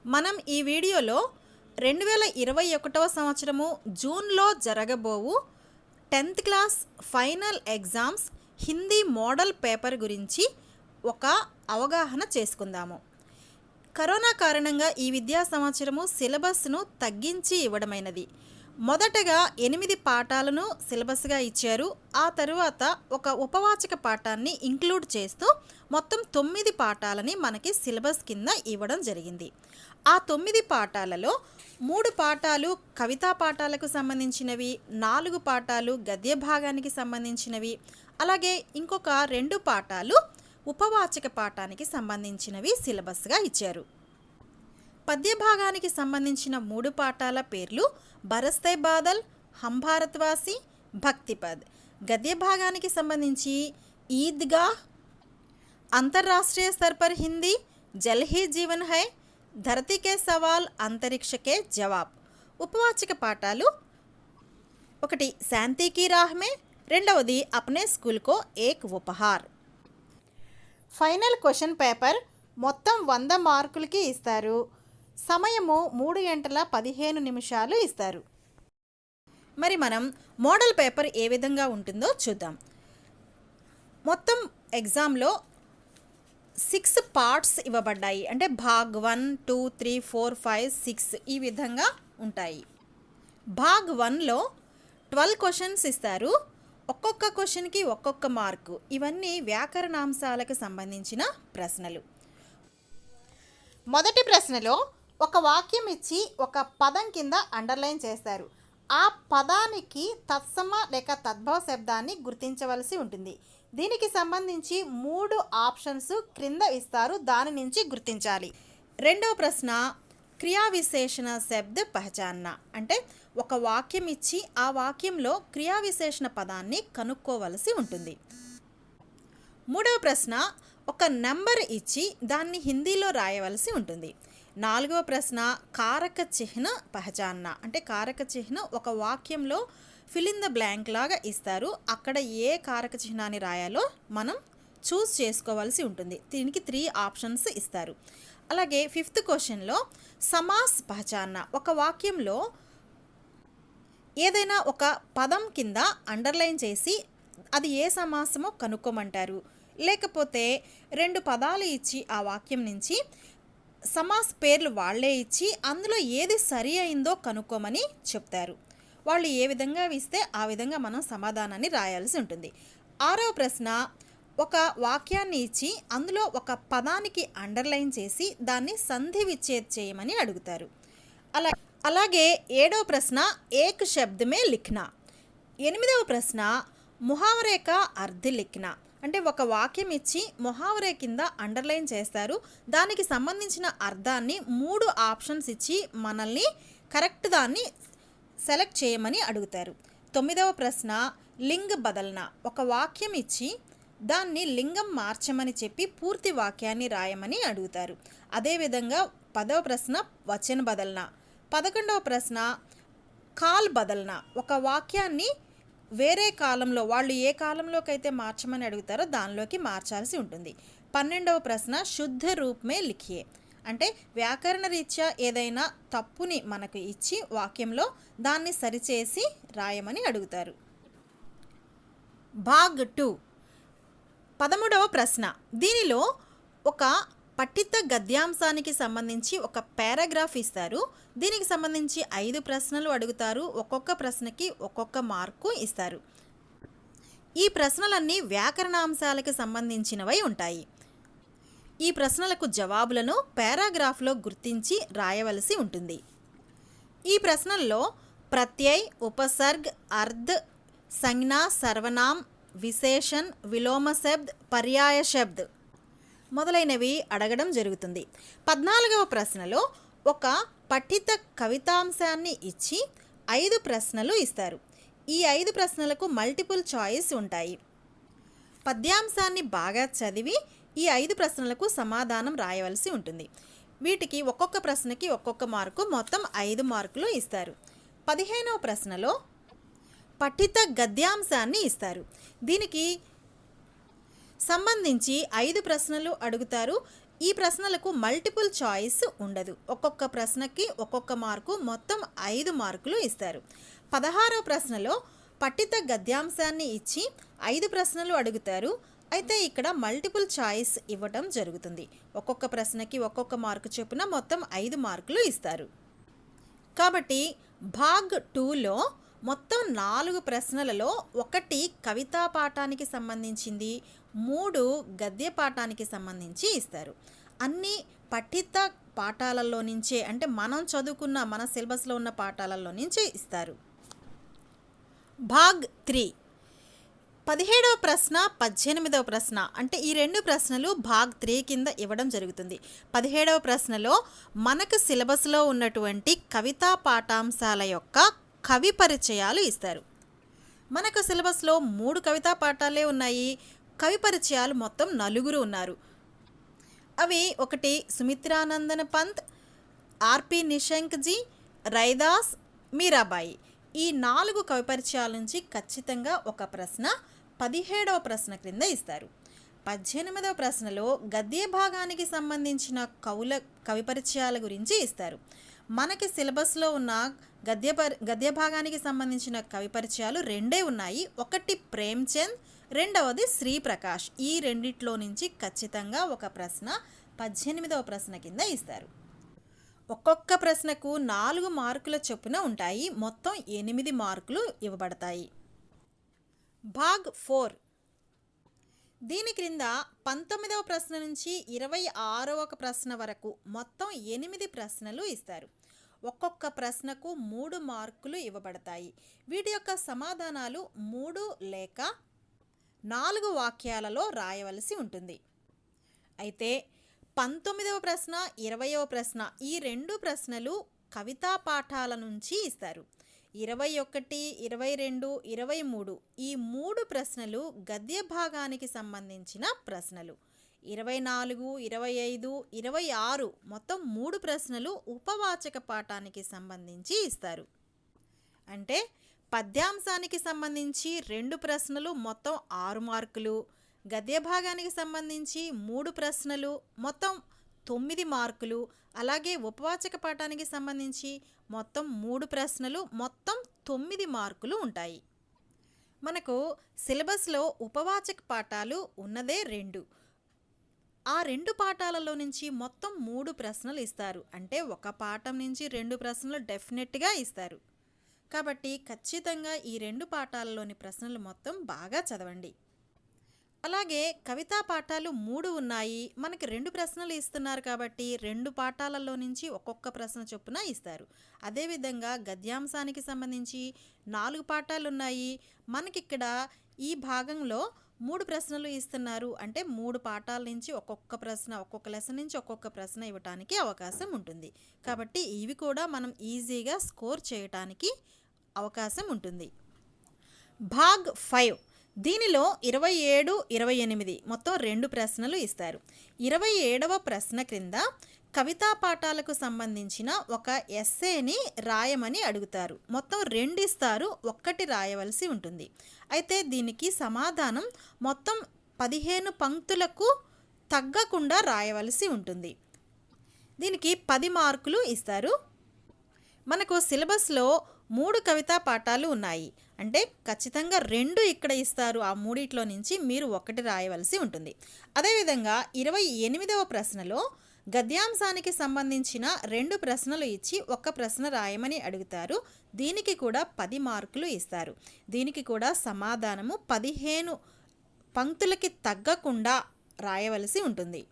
మనం ఈ వీడియోలో 2021వ సంవత్సరము జూన్లో జరగబోవు 10th class final exams Hindi model paper గురించి ఒక అవగాహన చేసుకుందాము. కరోనా కారణంగా ఈ విద్యా సంవత్సరము సిలబస్ను తగ్గించి ఇవ్వడమైనది. మొదటగా 8 పాఠాలను సిలబస్గా ఇచ్చారు. ఆ తరువాత ఒక ఉపవాచక పాఠాన్ని ఇంక్లూడ్ చేస్తూ మొత్తం 9 పాఠాలని మనకి సిలబస్ కింద ఇవ్వడం జరిగింది. ఆ 9 పాఠాలలో 3 పాఠాలు కవితా పాఠాలకు సంబంధించినవి, 4 పాఠాలు గద్య భాగానికి సంబంధించినవి, అలాగే ఇంకొక 2 పాఠాలు ఉపవాచక పాఠానికి సంబంధించినవి సిలబస్గా ఇచ్చారు. పద్య భాగానికి సంబంధించిన 3 పాఠాల పేర్లు బరస్తే బాదల్, హమ్ భారత్వాసి, భక్తిపద్. గద్య భాగానికి సంబంధించి ఈద్గా, అంతర్రాష్ట్రీయ స్तर पर హిందీ, జల్ హీ జీవన్ హై, ధరతీ కే సవాల్, అంతరిక్ష కే జవాబ్. ఉపవాచక పాఠాలు ఒకటి శాంతి కీ రాహ్ మే, రెండవది అప్నే స్కూల్ కో ఏక్ ఉపహార్. ఫైనల్ క్వశ్చన్ పేపర్ మొత్తం 100 మార్కులకి ఇస్తారు. సమయము 3 గంటల 15 నిమిషాలు ఇస్తారు. మరి మనం మోడల్ పేపర్ ఏ విధంగా ఉంటుందో చూద్దాం. మొత్తం ఎగ్జామ్లో 6 పార్ట్స్ ఇవ్వబడ్డాయి. అంటే భాగ్ 1, 2, 3, 4, 5, 6 ఈ విధంగా ఉంటాయి. భాగ్ 1లో 12 క్వశ్చన్స్ ఇస్తారు. ఒక్కొక్క క్వశ్చన్కి ఒక్కొక్క మార్కు. ఇవన్నీ వ్యాకరణాంశాలకు సంబంధించిన ప్రశ్నలు. మొదటి ప్రశ్నలో ఒక వాక్యం ఇచ్చి ఒక పదం కింద అండర్లైన్ చేస్తారు. ఆ పదానికి తత్సమ లేక తద్భవ శబ్దాన్ని గుర్తించవలసి ఉంటుంది. దీనికి సంబంధించి 3 ఆప్షన్స్ క్రింద ఇస్తారు. దాని నుంచి గుర్తించాలి. రెండవ ప్రశ్న క్రియా విశేషణ శబ్ద పహచాన్న. అంటే ఒక వాక్యం ఇచ్చి ఆ వాక్యంలో క్రియా విశేషణ పదాన్ని కనుక్కోవలసి ఉంటుంది. మూడవ ప్రశ్న ఒక నెంబర్ ఇచ్చి దాన్ని హిందీలో రాయవలసి ఉంటుంది. నాలుగవ ప్రశ్న కారక చిహ్న పహచాన్న. అంటే కారక చిహ్నం ఒక వాక్యంలో ఫిల్ ఇన్ ద బ్లాంక్ లాగా ఇస్తారు. అక్కడ ఏ కారక చిహ్నాన్ని రాయాలో మనం చూస్ చేసుకోవాల్సి ఉంటుంది. దీనికి 3 ఆప్షన్స్ ఇస్తారు. అలాగే 5th క్వశ్చన్లో సమాస్ పహచాన్న. ఒక వాక్యంలో ఏదైనా ఒక పదం కింద అండర్లైన్ చేసి అది ఏ సమాసమో కనుక్కోమంటారు. లేకపోతే 2 పదాలు ఇచ్చి ఆ వాక్యం నుంచి సమాస్ పేర్లు వాళ్ళే ఇచ్చి అందులో ఏది సరి అయిందో కనుక్కోమని చెప్తారు. వాళ్ళు ఏ విధంగా ఇస్తే ఆ విధంగా మనం సమాధానాన్ని రాయాల్సి ఉంటుంది. 6వ ప్రశ్న ఒక వాక్యాన్ని ఇచ్చి అందులో ఒక పదానికి అండర్లైన్ చేసి దాన్ని సంధి విచ్ఛేద్ చేయమని అడుగుతారు. అలాగే 7వ ప్రశ్న ఏక్ శబ్ద్ మే లిఖ్నా. 8వ ప్రశ్న ముహావరే కా అర్థ్ లిఖ్నా. అంటే ఒక వాక్యం ఇచ్చి ముహావరే కింద అండర్లైన్ చేస్తారు. దానికి సంబంధించిన అర్థాన్ని 3 ఆప్షన్స్ ఇచ్చి మనల్ని కరెక్ట్ దాన్ని సెలెక్ట్ చేయమని అడుగుతారు. 9వ ప్రశ్న లింగ్ బదల్నా. ఒక వాక్యం ఇచ్చి దాన్ని లింగం మార్చమని చెప్పి పూర్తి వాక్యాన్ని రాయమని అడుగుతారు. అదేవిధంగా 10వ ప్రశ్న వచన బదల్నా. 11వ ప్రశ్న కాల్ బదల్నా. ఒక వాక్యాన్ని వేరే కాలంలో వాళ్ళు ఏ కాలంలోకైతే మార్చమని అడుగుతారో దానిలోకి మార్చాల్సి ఉంటుంది. 12వ ప్రశ్న శుద్ధ రూప్ మే లిఖియే. అంటే వ్యాకరణ రీత్యా ఏదైనా తప్పుని మనకు ఇచ్చి వాక్యంలో దాన్ని సరిచేసి రాయమని అడుగుతారు. భాగ్ 2 13వ ప్రశ్న. దీనిలో ఒక పఠిత గద్యాంశానికి సంబంధించి ఒక పారాగ్రాఫ్ ఇస్తారు. దీనికి సంబంధించి 5 ప్రశ్నలు అడుగుతారు. ఒక్కొక్క ప్రశ్నకి ఒక్కొక్క మార్కు ఇస్తారు. ఈ ప్రశ్నలన్నీ వ్యాకరణాంశాలకు సంబంధించినవై ఉంటాయి. ఈ ప్రశ్నలకు జవాబులను పారాగ్రాఫ్లో గుర్తించి రాయవలసి ఉంటుంది. ఈ ప్రశ్నల్లో ప్రత్యయ్, ఉపసర్గ్, అర్ధ్, సంజ్ఞ, సర్వనామ్, విశేషణ్, విలోమ శబ్ద్, పర్యాయ శబ్ద్ మొదలైనవి అడగడం జరుగుతుంది. 14వ ప్రశ్నలో ఒక పఠిత కవితాంశాన్ని ఇచ్చి 5 ప్రశ్నలు ఇస్తారు. ఈ 5 ప్రశ్నలకు మల్టిపుల్ చాయిస్ ఉంటాయి. పద్యాంశాన్ని బాగా చదివి ఈ 5 ప్రశ్నలకు సమాధానం రాయవలసి ఉంటుంది. వీటికి ఒక్కొక్క ప్రశ్నకి ఒక్కొక్క మార్కు, మొత్తం 5 మార్కులు ఇస్తారు. 15వ ప్రశ్నలో పఠిత గద్యాంశాన్ని ఇస్తారు. దీనికి సంబంధించి 5 ప్రశ్నలు అడుగుతారు. ఈ ప్రశ్నలకు మల్టిపుల్ చాయిస్ ఉండదు. ఒక్కొక్క ప్రశ్నకి ఒక్కొక్క మార్కు, మొత్తం 5 మార్కులు ఇస్తారు. 16వ ప్రశ్నలో పఠిత గద్యాంశాన్ని ఇచ్చి 5 ప్రశ్నలు అడుగుతారు. అయితే ఇక్కడ మల్టిపుల్ చాయిస్ ఇవ్వటం జరుగుతుంది. ఒక్కొక్క ప్రశ్నకి ఒక్కొక్క మార్కు చొప్పున మొత్తం 5 మార్కులు ఇస్తారు. కాబట్టి భాగ్ 2లో మొత్తం 4 ప్రశ్నలలో 1 కవితా పాఠానికి సంబంధించింది, 3 గద్య పాఠానికి సంబంధించి ఇస్తారు. అన్ని పఠిత పాఠాలలో నుంచే, అంటే మనం చదువుకున్న మన సిలబస్లో ఉన్న పాఠాలలో నుంచే ఇస్తారు. భాగ్ 3 17వ ప్రశ్న, 18వ ప్రశ్న, అంటే ఈ 2 ప్రశ్నలు భాగ్ 3 కింద ఇవ్వడం జరుగుతుంది. 17వ ప్రశ్నలో మనకు సిలబస్లో ఉన్నటువంటి కవితా పాఠాంశాల యొక్క కవి పరిచయాలు ఇస్తారు. మనకు సిలబస్లో 3 కవితా పాఠాలే ఉన్నాయి. కవి పరిచయాలు మొత్తం 4 ఉన్నారు. అవి 1 సుమిత్రానందన్ పంత్, ఆర్పి నిశంక్జీ, రైదాస్, మీరాబాయి. ఈ 4 కవి పరిచయాల నుంచి ఖచ్చితంగా ఒక ప్రశ్న 17వ ప్రశ్న క్రింద ఇస్తారు. 18వ ప్రశ్నలో గద్య భాగానికి సంబంధించిన కవి పరిచయాల గురించి ఇస్తారు. మనకి సిలబస్లో ఉన్న గద్య భాగానికి సంబంధించిన కవి పరిచయాలు 2 ఉన్నాయి. 1 ప్రేమ్చంద్, 2వది శ్రీప్రకాష్. ఈ రెండిట్లో నుంచి ఖచ్చితంగా ఒక ప్రశ్న 18వ ప్రశ్న కింద ఇస్తారు. ఒక్కొక్క ప్రశ్నకు 4 మార్కుల చొప్పున ఉంటాయి. మొత్తం 8 మార్కులు ఇవ్వబడతాయి. భాగ్ 4 దీని క్రింద 19వ ప్రశ్న నుంచి 26వ ప్రశ్న వరకు మొత్తం 8 ప్రశ్నలు ఇస్తారు. ఒక్కొక్క ప్రశ్నకు 3 మార్కులు ఇవ్వబడతాయి. వీటి యొక్క సమాధానాలు 3 లేక 4 వాక్యాలలో రాయవలసి ఉంటుంది. అయితే 19వ ప్రశ్న, 20వ ప్రశ్న ఈ 2 ప్రశ్నలు కవితా పాఠాల నుంచి ఇస్తారు. 21, 22, 23 ఈ 3 ప్రశ్నలు గద్య భాగానికి సంబంధించిన ప్రశ్నలు. 24, 25, 26 మొత్తం 3 ప్రశ్నలు ఉపవాచక పాఠానికి సంబంధించి ఇస్తారు. అంటే పద్యాంశానికి సంబంధించి 2 ప్రశ్నలు మొత్తం 6 మార్కులు, గద్య భాగానికి సంబంధించి 3 ప్రశ్నలు మొత్తం 9 మార్కులు, అలాగే ఉపవాచక పాఠానికి సంబంధించి మొత్తం 3 ప్రశ్నలు మొత్తం 9 మార్కులు ఉంటాయి. మనకు సిలబస్లో ఉపవాచక పాఠాలు ఉన్నదే 2. ఆ 2 పాఠాలలో నుంచి మొత్తం 3 ప్రశ్నలు ఇస్తారు. అంటే ఒక పాఠం నుంచి 2 ప్రశ్నలు డెఫినెట్గా ఇస్తారు. కాబట్టి ఖచ్చితంగా ఈ 2 పాఠాలలోని ప్రశ్నలు మొత్తం బాగా చదవండి. అలాగే కవితా పాఠాలు 3 ఉన్నాయి. మనకి 2 ప్రశ్నలు ఇస్తున్నారు కాబట్టి 2 పాఠాలలో నుంచి ఒక్కొక్క ప్రశ్న చొప్పున ఇస్తారు. అదేవిధంగా గద్యాంశానికి సంబంధించి 4 పాఠాలు ఉన్నాయి. మనకిక్కడ ఈ భాగంలో 3 ప్రశ్నలు ఇస్తున్నారు. అంటే 3 పాఠాల నుంచి ఒక్కొక్క ప్రశ్న, ఒక్కొక్క లెసన్ నుంచి ఒక్కొక్క ప్రశ్న ఇవ్వడానికి అవకాశం ఉంటుంది. కాబట్టి ఇవి కూడా మనం ఈజీగా స్కోర్ చేయడానికి అవకాశం ఉంటుంది. భాగ్ 5 దీనిలో 27, 28 మొత్తం 2 ప్రశ్నలు ఇస్తారు. 27వ ప్రశ్న క్రింద కవితా పాఠాలకు సంబంధించిన ఒక ఎస్సేని రాయమని అడుగుతారు. మొత్తం 2 ఇస్తారు, 1 రాయవలసి ఉంటుంది. అయితే దీనికి సమాధానం మొత్తం 15 పంక్తులకు తగ్గకుండా రాయవలసి ఉంటుంది. దీనికి 10 మార్కులు ఇస్తారు. మనకు సిలబస్లో 3 కవితా పాఠాలు ఉన్నాయి. అంటే ఖచ్చితంగా 2 ఇక్కడ ఇస్తారు. ఆ 3 నుంచి మీరు 1 రాయవలసి ఉంటుంది. అదేవిధంగా 28వ ప్రశ్నలో గద్యాంశానికి సంబంధించిన 2 ప్రశ్నలు ఇచ్చి 1 ప్రశ్న రాయమని అడుగుతారు. దీనికి కూడా 10 మార్కులు ఇస్తారు. దీనికి కూడా సమాధానము 15 పంక్తులకి తగ్గకుండా రాయవలసి ఉంటుంది.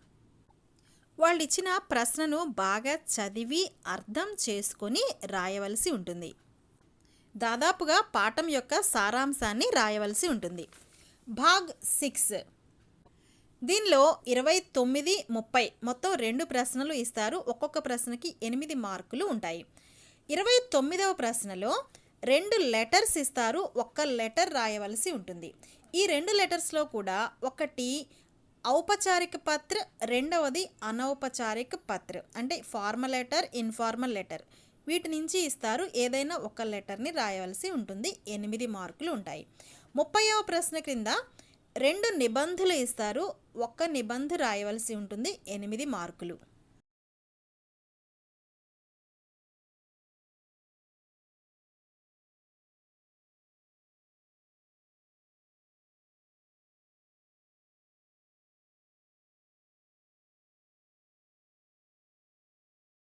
వాళ్ళు ఇచ్చిన ప్రశ్నను బాగా చదివి అర్థం చేసుకొని రాయవలసి ఉంటుంది. దాదాపుగా పాఠం యొక్క సారాంశాన్ని రాయవలసి ఉంటుంది. భాగ్ 6 దీనిలో 29, 30 మొత్తం 2 ప్రశ్నలు ఇస్తారు. ఒక్కొక్క ప్రశ్నకి 8 మార్కులు ఉంటాయి. 29వ ప్రశ్నలో 2 లెటర్స్ ఇస్తారు. 1 లెటర్ రాయవలసి ఉంటుంది. ఈ 2 లెటర్స్లో కూడా ఒకటి ఔపచారిక పత్ర, రెండవది అనౌపచారిక పత్ర. అంటే ఫార్మల్ లెటర్, ఇన్ఫార్మల్ లెటర్. వీటి నుంచి ఇస్తారు. ఏదైనా ఒక లెటర్ని రాయవలసి ఉంటుంది. 8 మార్కులు ఉంటాయి. 30వ ప్రశ్న క్రింద 2 నిబంధులు ఇస్తారు. ఒక్క నిబంధ రాయవలసి ఉంటుంది. 8 మార్కులు.